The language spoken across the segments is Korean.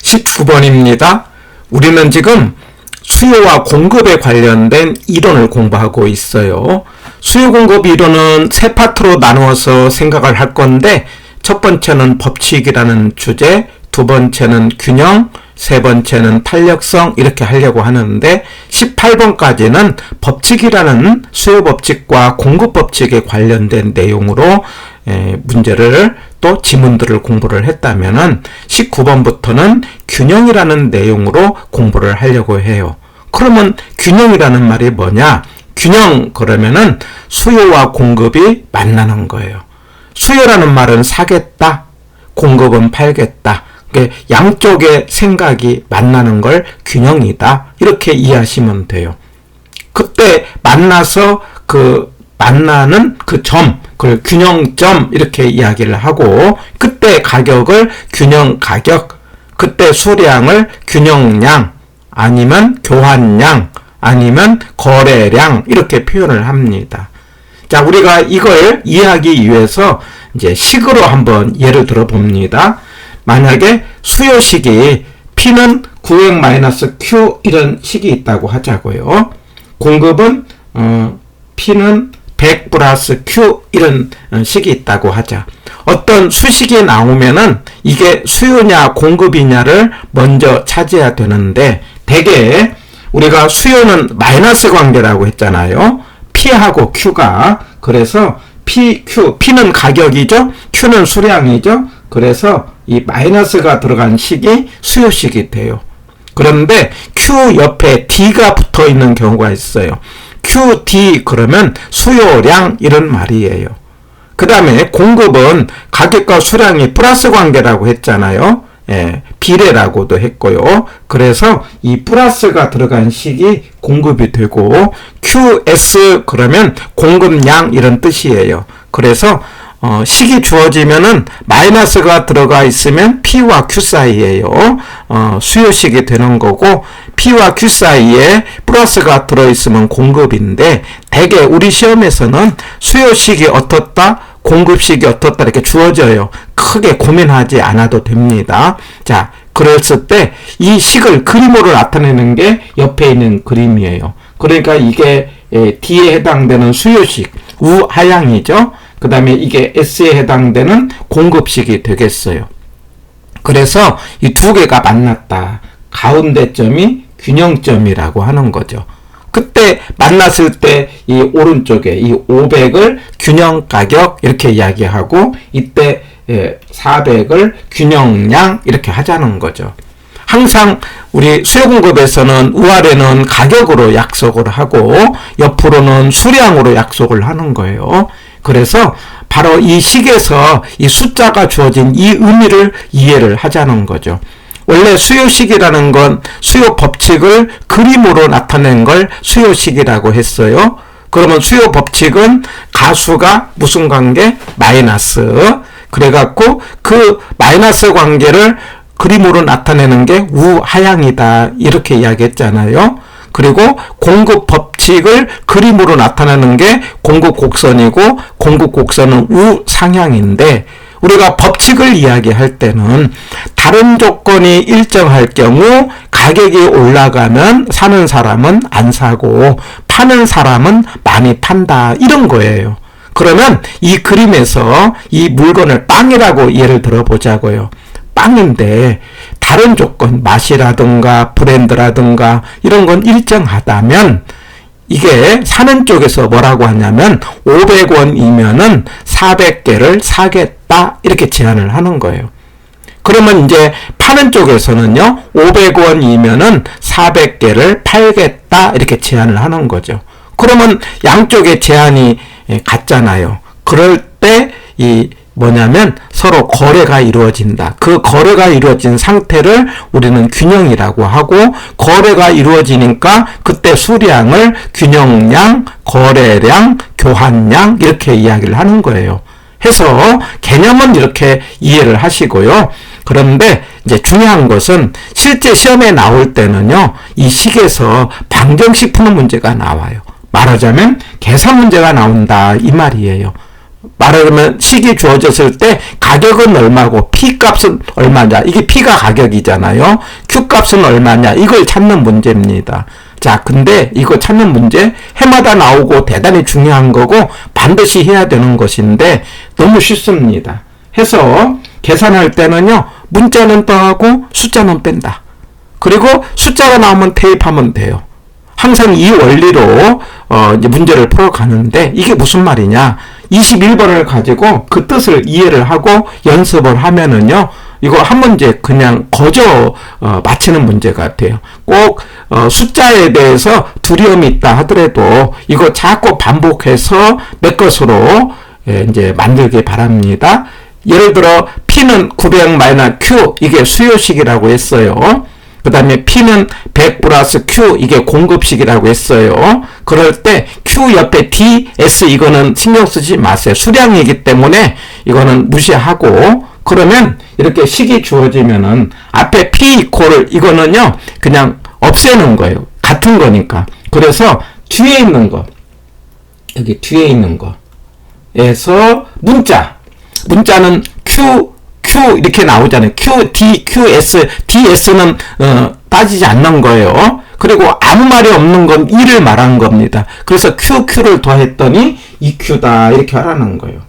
19번입니다. 우리는 지금 수요와 공급에 관련된 이론을 공부하고 있어요. 수요 공급 이론은 세 파트로 나누어서 생각을 할 건데, 첫 번째는 법칙이라는 주제, 두 번째는 균형, 세 번째는 탄력성, 이렇게 하려고 하는데 18번까지는 법칙이라는 수요 법칙과 공급 법칙에 관련된 내용으로 문제를 또 지문들을 공부를 했다면은 19번부터는 균형이라는 내용으로 공부를 하려고 해요. 그러면 균형이라는 말이 뭐냐? 균형 그러면은 수요와 공급이 만나는 거예요. 수요라는 말은 사겠다, 공급은 팔겠다. 양쪽의 생각이 만나는 걸 균형이다, 이렇게 이해하시면 돼요. 그때 만나서 만나는 그 점, 그걸 균형점 이렇게 이야기를 하고, 그때 가격을 균형 가격, 그때 수량을 균형량, 아니면 교환량, 아니면 거래량, 이렇게 표현을 합니다. 자, 우리가 이걸 이해하기 위해서 이제 식으로 한번 예를 들어 봅니다. 만약에 수요식이 P는 900-Q 이런 식이 있다고 하자고요. 공급은 P는 100 플러스 Q 이런 식이 있다고 하자. 어떤 수식이 나오면은 이게 수요냐 공급이냐를 먼저 찾아야 되는데, 대개 우리가 수요는 마이너스 관계라고 했잖아요. P하고 Q가. 그래서 P, Q, P는 가격이죠. Q는 수량이죠. 그래서 이 마이너스가 들어간 식이 수요식이 돼요. 그런데 Q 옆에 D가 붙어 있는 경우가 있어요. QD 그러면 수요량 이런 말이에요. 그 다음에 공급은 가격과 수량이 플러스 관계라고 했잖아요. 비례라고도 했고요. 그래서 이 플러스가 들어간 식이 공급이 되고, QS 그러면 공급량 이런 뜻이에요. 그래서 식이 주어지면은 마이너스가 들어가 있으면 P와 Q 사이에요. 수요식이 되는 거고, P와 Q 사이에 플러스가 들어있으면 공급인데, 대개 우리 시험에서는 수요식이 어떻다, 공급식이 어떻다 이렇게 주어져요. 크게 고민하지 않아도 됩니다. 자, 그랬을 때 이 식을 그림으로 나타내는 게 옆에 있는 그림이에요. 그러니까 이게 D에 해당되는 수요식, 우하향이죠. 그 다음에 이게 S에 해당되는 공급식이 되겠어요. 그래서 이 두 개가 만났다. 가운데 점이 균형점이라고 하는 거죠. 그때 만났을 때 이 오른쪽에 이 500을 균형 가격 이렇게 이야기하고, 이때 400을 균형량 이렇게 하자는 거죠. 항상 우리 수요공급에서는 우아래는 가격으로 약속을 하고 옆으로는 수량으로 약속을 하는 거예요. 그래서 바로 이 식에서 이 숫자가 주어진 이 의미를 이해를 하자는 거죠. 원래 수요식이라는 건 수요 법칙을 그림으로 나타낸 걸 수요식이라고 했어요. 그러면 수요 법칙은 가수가 무슨 관계? 마이너스. 그래갖고 그 마이너스 관계를 그림으로 나타내는 게 우하향이다, 이렇게 이야기했잖아요. 그리고 공급 법칙을 그림으로 나타내는 게 공급 곡선이고, 공급 곡선은 우상향인데, 우리가 법칙을 이야기할 때는 다른 조건이 일정할 경우 가격이 올라가면 사는 사람은 안 사고 파는 사람은 많이 판다, 이런 거예요. 그러면 이 그림에서 이 물건을 빵이라고 예를 들어보자고요. 빵인데 다른 조건, 맛이라든가 브랜드라든가 이런 건 일정하다면, 이게 사는 쪽에서 뭐라고 하냐면 500원이면은 400개를 사겠다, 이렇게 제안을 하는 거예요. 그러면 이제 파는 쪽에서는요, 500원이면은 400개를 팔겠다, 이렇게 제안을 하는 거죠. 그러면 양쪽의 제안이 같잖아요. 그럴 때 뭐냐면 서로 거래가 이루어진다. 그 거래가 이루어진 상태를 우리는 균형이라고 하고, 거래가 이루어지니까 그때 수량을 균형량, 거래량, 교환량 이렇게 이야기를 하는 거예요. 해서 개념은 이렇게 이해를 하시고요. 그런데 이제 중요한 것은 실제 시험에 나올 때는요, 이 식에서 방정식 푸는 문제가 나와요. 말하자면 계산 문제가 나온다, 이 말이에요. 말하자면 식이 주어졌을 때 가격은 얼마고 P값은 얼마냐. 이게 P가 가격이잖아요. Q값은 얼마냐. 이걸 찾는 문제입니다. 자, 근데 이거 찾는 문제 해마다 나오고 대단히 중요한 거고 반드시 해야 되는 것인데 너무 쉽습니다. 해서 계산할 때는요. 문자는 더하고 숫자는 뺀다. 그리고 숫자가 나오면 대입하면 돼요. 항상 이 원리로 이제 문제를 풀어가는데 이게 무슨 말이냐. 21번을 가지고 그 뜻을 이해를 하고 연습을 하면은요. 이거 한 문제 그냥 거저 맞히는 문제가 돼요. 꼭 숫자에 대해서 두려움이 있다 하더라도 이거 자꾸 반복해서 내 것으로 이제 만들기 바랍니다. 예를 들어 P는 900 Q 이게 수요식이라고 했어요. 그 다음에 P는 100 플러스 Q 이게 공급식이라고 했어요. 그럴 때 Q 옆에 D, S 이거는 신경 쓰지 마세요. 수량이기 때문에 이거는 무시하고 그러면 이렇게 식이 주어지면은 앞에 P 이퀄을 이거는요 그냥 없애는 거예요. 같은 거니까. 그래서 뒤에 있는 거 여기 뒤에 있는 거에서 문자는 Q 이렇게 나오잖아요. Q, D, Q, S, DS는 따지지 않는 거예요. 그리고 아무 말이 없는 건 2를 말한 겁니다. 그래서 Q를 더했더니 2Q다 이렇게 하라는 거예요.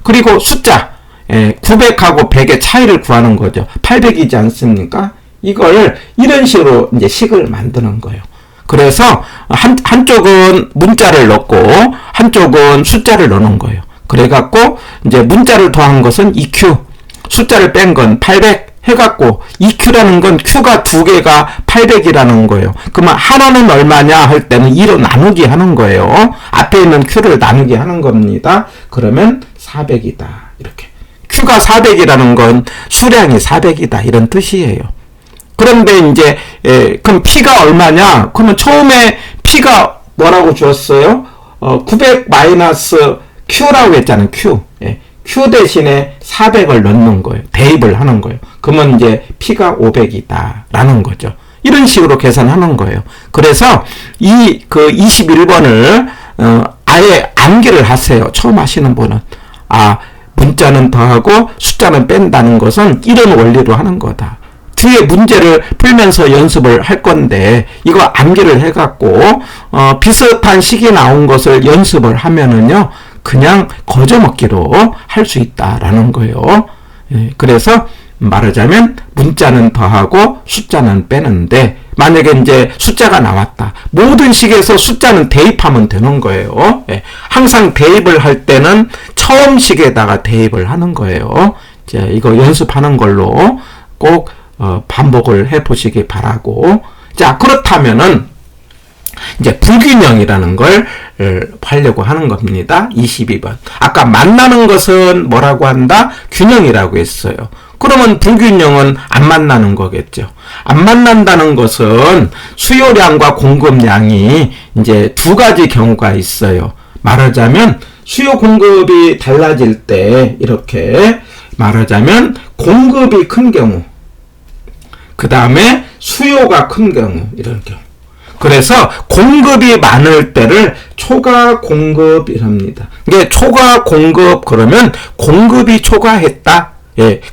그리고 숫자 900하고 100의 차이를 구하는 거죠. 800이지 않습니까? 이걸 이런 식으로 이제 식을 만드는 거예요. 그래서 한쪽은 문자를 넣고 한쪽은 숫자를 넣는 거예요. 그래갖고 이제 문자를 더한 것은 2Q, 숫자를 뺀 건 800 해갖고 2Q라는 건 Q가 두 개가 800이라는 거예요. 그러면 하나는 얼마냐 할 때는 2로 나누기 하는 거예요. 앞에 있는 Q를 나누기 하는 겁니다. 그러면 400이다. 이렇게. Q가 400이라는 건 수량이 400이다. 이런 뜻이에요. 그런데 이제 그럼 P가 얼마냐? 그러면 처음에 P가 뭐라고 주었어요? 900 마이너스 Q라고 했잖아요. Q. Q 대신에 400을 넣는 거예요. 대입을 하는 거예요. 그러면 이제 P가 500이다. 라는 거죠. 이런 식으로 계산하는 거예요. 그래서 그 21번을, 아예 암기를 하세요. 처음 하시는 분은. 문자는 더하고 숫자는 뺀다는 것은 이런 원리로 하는 거다. 뒤에 문제를 풀면서 연습을 할 건데, 이거 암기를 해갖고, 비슷한 식이 나온 것을 연습을 하면은요, 그냥 거저먹기로 할 수 있다라는 거예요. 그래서 말하자면 문자는 더하고 숫자는 빼는데 만약에 이제 숫자가 나왔다. 모든 식에서 숫자는 대입하면 되는 거예요. 항상 대입을 할 때는 처음 식에다가 대입을 하는 거예요. 이제 이거 연습하는 걸로 꼭 반복을 해 보시기 바라고. 자, 그렇다면은 이제 불균형이라는 걸 하려고 하는 겁니다. 22번. 아까 만나는 것은 뭐라고 한다? 균형이라고 했어요. 그러면 불균형은 안 만나는 거겠죠. 안 만난다는 것은 수요량과 공급량이 이제 두 가지 경우가 있어요. 말하자면 수요 공급이 달라질 때 이렇게 말하자면 공급이 큰 경우, 그 다음에 수요가 큰 경우 이런 경우. 그래서 공급이 많을 때를 초과 공급이랍니다. 이게 초과 공급 그러면 공급이 초과했다.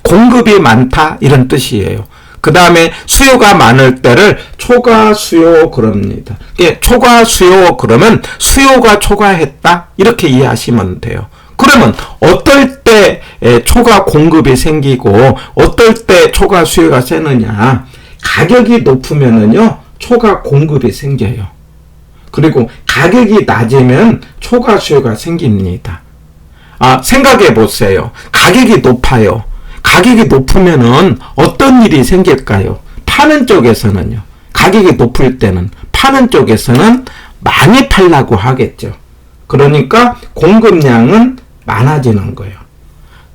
공급이 많다 이런 뜻이에요. 그 다음에 수요가 많을 때를 초과 수요 그럽니다. 이게 초과 수요 그러면 수요가 초과했다 이렇게 이해하시면 돼요. 그러면 어떨 때 초과 공급이 생기고 어떨 때 초과 수요가 세느냐. 가격이 높으면은요. 초과 공급이 생겨요. 그리고 가격이 낮으면 초과 수요가 생깁니다. 생각해 보세요. 가격이 높아요. 가격이 높으면은 어떤 일이 생길까요? 파는 쪽에서는요. 가격이 높을 때는 파는 쪽에서는 많이 팔라고 하겠죠. 그러니까 공급량은 많아지는 거예요.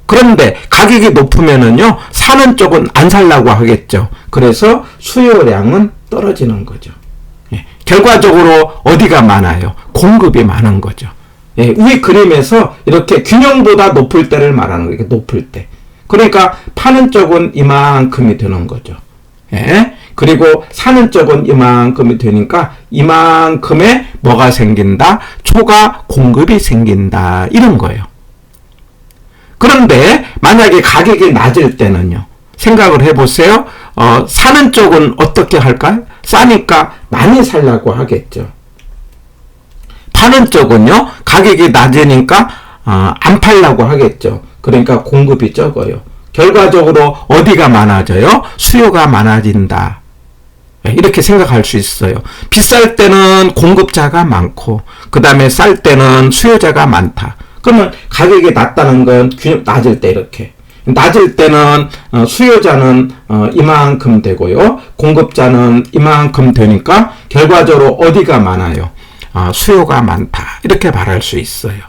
그런데 가격이 높으면은요. 사는 쪽은 안 살라고 하겠죠. 그래서 수요량은 떨어지는 거죠. 결과적으로 어디가 많아요? 공급이 많은 거죠. 위 그림에서 이렇게 균형보다 높을 때를 말하는 거예요. 높을 때. 그러니까 파는 쪽은 이만큼이 되는 거죠. 그리고 사는 쪽은 이만큼이 되니까 이만큼의 뭐가 생긴다? 초과 공급이 생긴다. 이런 거예요. 그런데 만약에 가격이 낮을 때는요. 생각을 해보세요. 사는 쪽은 어떻게 할까요? 싸니까 많이 살라고 하겠죠. 파는 쪽은요. 가격이 낮으니까 안 팔라고 하겠죠. 그러니까 공급이 적어요. 결과적으로 어디가 많아져요? 수요가 많아진다. 이렇게 생각할 수 있어요. 비쌀 때는 공급자가 많고 그 다음에 쌀 때는 수요자가 많다. 그러면 가격이 낮다는 건 낮을 때 이렇게. 낮을 때는 수요자는 이만큼 되고요. 공급자는 이만큼 되니까 결과적으로 어디가 많아요? 수요가 많다. 이렇게 말할 수 있어요.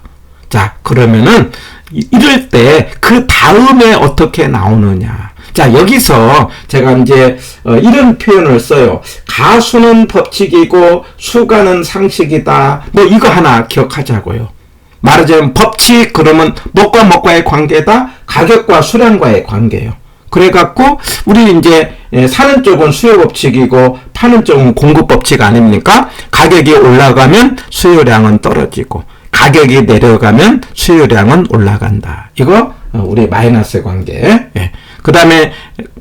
자, 그러면은 이럴 때 그 다음에 어떻게 나오느냐. 자, 여기서 제가 이제 이런 표현을 써요. 가수는 법칙이고 수가는 상식이다. 뭐 이거 하나 기억하자고요. 말하자면 법칙 그러면 뭐과 뭐과의 관계다. 가격과 수량과의 관계예요. 그래갖고 우리 이제 사는 쪽은 수요 법칙이고 파는 쪽은 공급 법칙 아닙니까? 가격이 올라가면 수요량은 떨어지고 가격이 내려가면 수요량은 올라간다. 이거 우리 마이너스 관계. 예. 그 다음에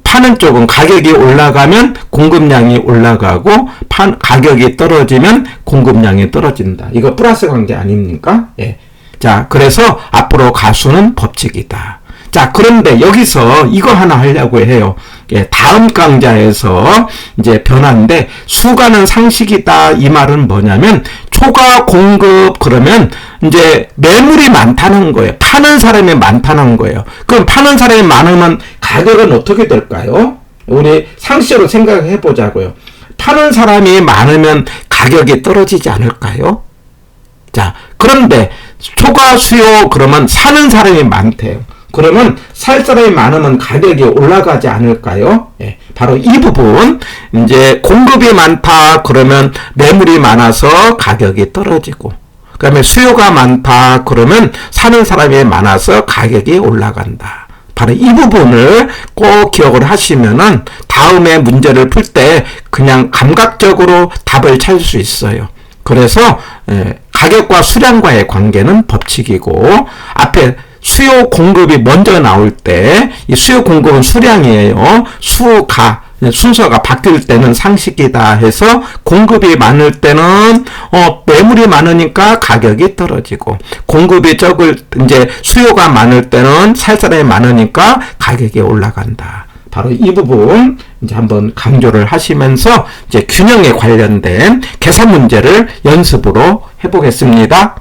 파는 쪽은 가격이 올라가면 공급량이 올라가고 가격이 떨어지면 공급량이 떨어진다. 이거 플러스 관계 아닙니까? 예. 자, 그래서 앞으로 가수는 법칙이다. 자, 그런데 여기서 이거 하나 하려고 해요. 예, 다음 강좌에서 이제 변화인데 수가는 상식이다. 이 말은 뭐냐면 초과 공급 그러면 이제 매물이 많다는 거예요. 파는 사람이 많다는 거예요. 그럼 파는 사람이 많으면 가격은 어떻게 될까요? 우리 상식으로 생각해 보자고요. 파는 사람이 많으면 가격이 떨어지지 않을까요? 자, 그런데 초과 수요 그러면 사는 사람이 많대요. 그러면 살 사람이 많으면 가격이 올라가지 않을까요? 예, 바로 이 부분. 이제 공급이 많다 그러면 매물이 많아서 가격이 떨어지고 그 다음에 수요가 많다 그러면 사는 사람이 많아서 가격이 올라간다. 바로 이 부분을 꼭 기억을 하시면은 다음에 문제를 풀 때 그냥 감각적으로 답을 찾을 수 있어요. 그래서 가격과 수량과의 관계는 법칙이고 앞에 수요 공급이 먼저 나올 때 이 수요 공급은 수량이에요. 수가 순서가 바뀔 때는 상식이다 해서 공급이 많을 때는 매물이 많으니까 가격이 떨어지고 공급이 적을 이제 수요가 많을 때는 살 사람이 많으니까 가격이 올라간다. 바로 이 부분 이제 한번 강조를 하시면서 이제 균형에 관련된 계산 문제를 연습으로 해보겠습니다.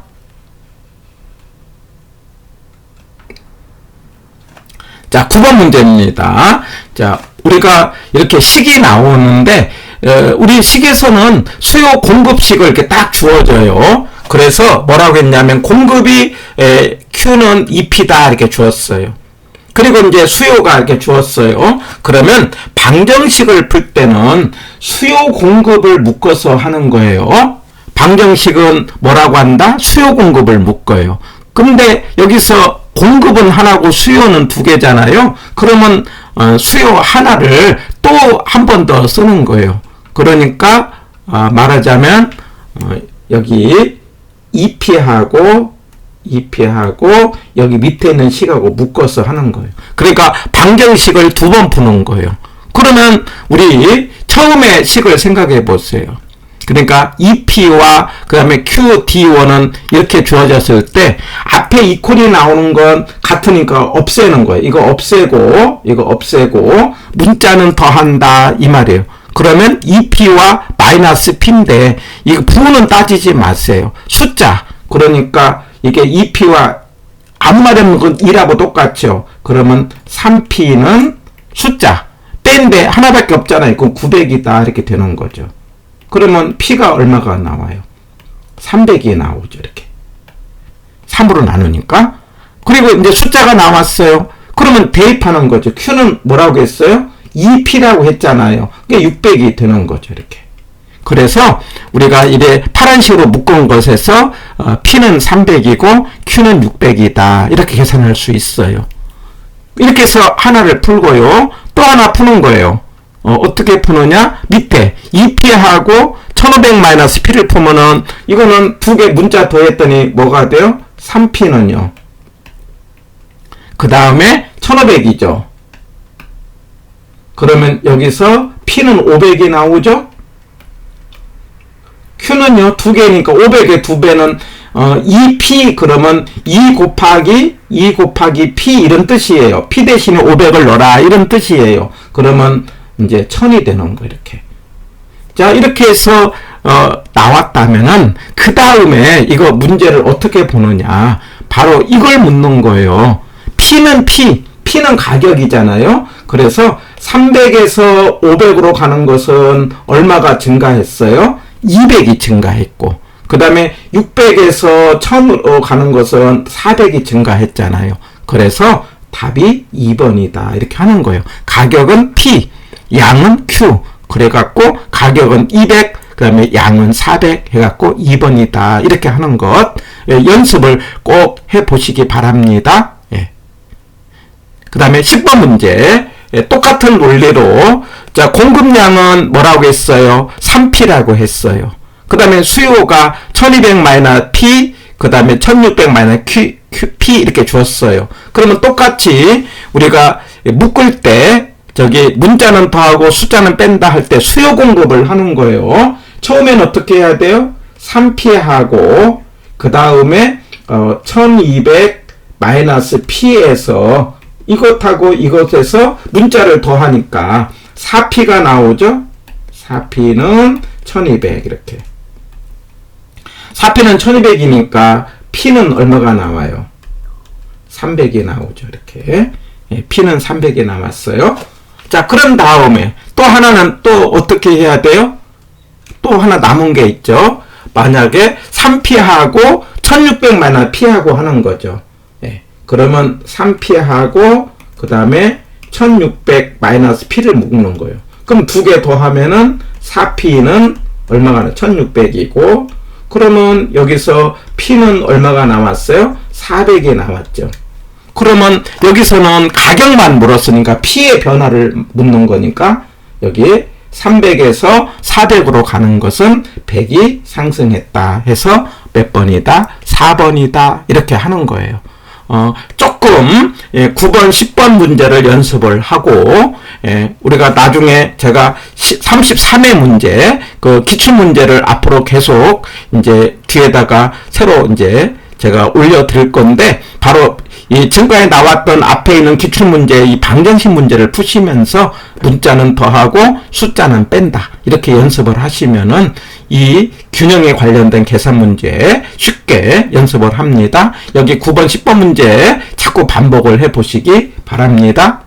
자, 9번 문제입니다. 자, 우리가 이렇게 식이 나오는데 우리 식에서는 수요 공급식을 이렇게 딱 주어져요. 그래서 뭐라고 했냐면 공급이 Q는 EP다 이렇게 주었어요. 그리고 이제 수요가 이렇게 주었어요. 그러면 방정식을 풀 때는 수요 공급을 묶어서 하는 거예요. 방정식은 뭐라고 한다? 수요 공급을 묶어요. 근데 여기서 공급은 하나고 수요는 두 개잖아요. 그러면 수요 하나를 또 한 번 더 쓰는 거예요. 그러니까 말하자면 여기 EP하고 여기 밑에 있는 식하고 묶어서 하는 거예요. 그러니까 방정식을 두 번 푸는 거예요. 그러면 우리 처음에 식을 생각해 보세요. 그러니까 EP와 그 다음에 QD1은 이렇게 주어졌을 때 앞에 이퀄이 나오는 건 같으니까 없애는 거예요. 이거 없애고 문자는 더한다 이 말이에요. 그러면 EP와 마이너스 P인데 이거 부호는 따지지 마세요. 숫자. 그러니까 이게 EP와 아무 말 없는 건 2라고 똑같죠. 그러면 3P는 숫자. 때인데 하나밖에 없잖아요. 그럼 900이다 이렇게 되는 거죠. 그러면 P가 얼마가 나와요? 300이 나오죠. 이렇게 3으로 나누니까. 그리고 이제 숫자가 나왔어요. 그러면 대입하는 거죠. Q는 뭐라고 했어요? 2P라고 했잖아요. 그게 600이 되는 거죠. 이렇게. 그래서 우리가 이래 파란식으로 묶은 것에서 P는 300이고 Q는 600이다. 이렇게 계산할 수 있어요. 이렇게 해서 하나를 풀고요. 또 하나 푸는 거예요. 어떻게 푸느냐? 밑에 EP하고 1500-P를 풀면은 이거는 두 개 문자 더했더니 뭐가 돼요? 3P는요. 그 다음에 1500이죠. 그러면 여기서 P는 500이 나오죠? Q는요, 2개니까 500의 2배는 2P 그러면 2 곱하기 P 이런 뜻이에요. P 대신에 500을 넣어라 이런 뜻이에요. 그러면 이제 1000이 되는 거 이렇게. 자, 이렇게 해서 나왔다면은 그 다음에 이거 문제를 어떻게 보느냐. 바로 이걸 묻는 거예요. P는 P는 가격이잖아요. 그래서 300에서 500으로 가는 것은 얼마가 증가했어요? 200이 증가했고, 그 다음에 600에서 1000으로 가는 것은 400이 증가했잖아요. 그래서 답이 2번이다. 이렇게 하는 거예요. 가격은 P, 양은 Q. 그래갖고 가격은 200, 그 다음에 양은 400 해갖고 2번이다. 이렇게 하는 것. 연습을 꼭 해보시기 바랍니다. 그 다음에 10번 문제. 똑같은 논리로, 자, 공급량은 뭐라고 했어요? 3P라고 했어요. 그 다음에 수요가 1200 P, 그 다음에 1600 P 이렇게 주었어요. 그러면 똑같이 우리가 묶을 때, 저기 문자는 더하고 숫자는 뺀다 할 때 수요 공급을 하는 거예요. 처음엔 어떻게 해야 돼요? 3P하고, 그 다음에 1200 P에서 이것하고 이것에서 문자를 더하니까 4P가 나오죠? 4P는 1200 이렇게. 4P는 1200이니까 P는 얼마가 나와요? 300이 나오죠. 이렇게. P는 300이 나왔어요. 자, 그런 다음에 또 하나는 또 어떻게 해야 돼요? 또 하나 남은 게 있죠. 만약에 3P하고 1600 P하고 하는 거죠. 그러면 3P하고 그 다음에 1600 P를 묶는 거예요. 그럼 두 개 더하면은 4P는 얼마가 나요? 1600이고, 그러면 여기서 P는 얼마가 나왔어요? 400이 나왔죠. 그러면 여기서는 가격만 물었으니까 P의 변화를 묻는 거니까 여기 300에서 400으로 가는 것은 100이 상승했다 해서 몇 번이다? 4번이다. 이렇게 하는 거예요. 조금 9번, 10번 문제를 연습을 하고, 우리가 나중에 제가 33회 문제, 그 기출 문제를 앞으로 계속 이제 뒤에다가 새로 이제 제가 올려드릴 건데, 바로 이 지금까지 나왔던 앞에 있는 기출 문제, 이 방정식 문제를 푸시면서 문자는 더하고 숫자는 뺀다. 이렇게 연습을 하시면은 이 균형에 관련된 계산 문제 쉽게 연습을 합니다. 여기 9번, 10번 문제 자꾸 반복을 해 보시기 바랍니다.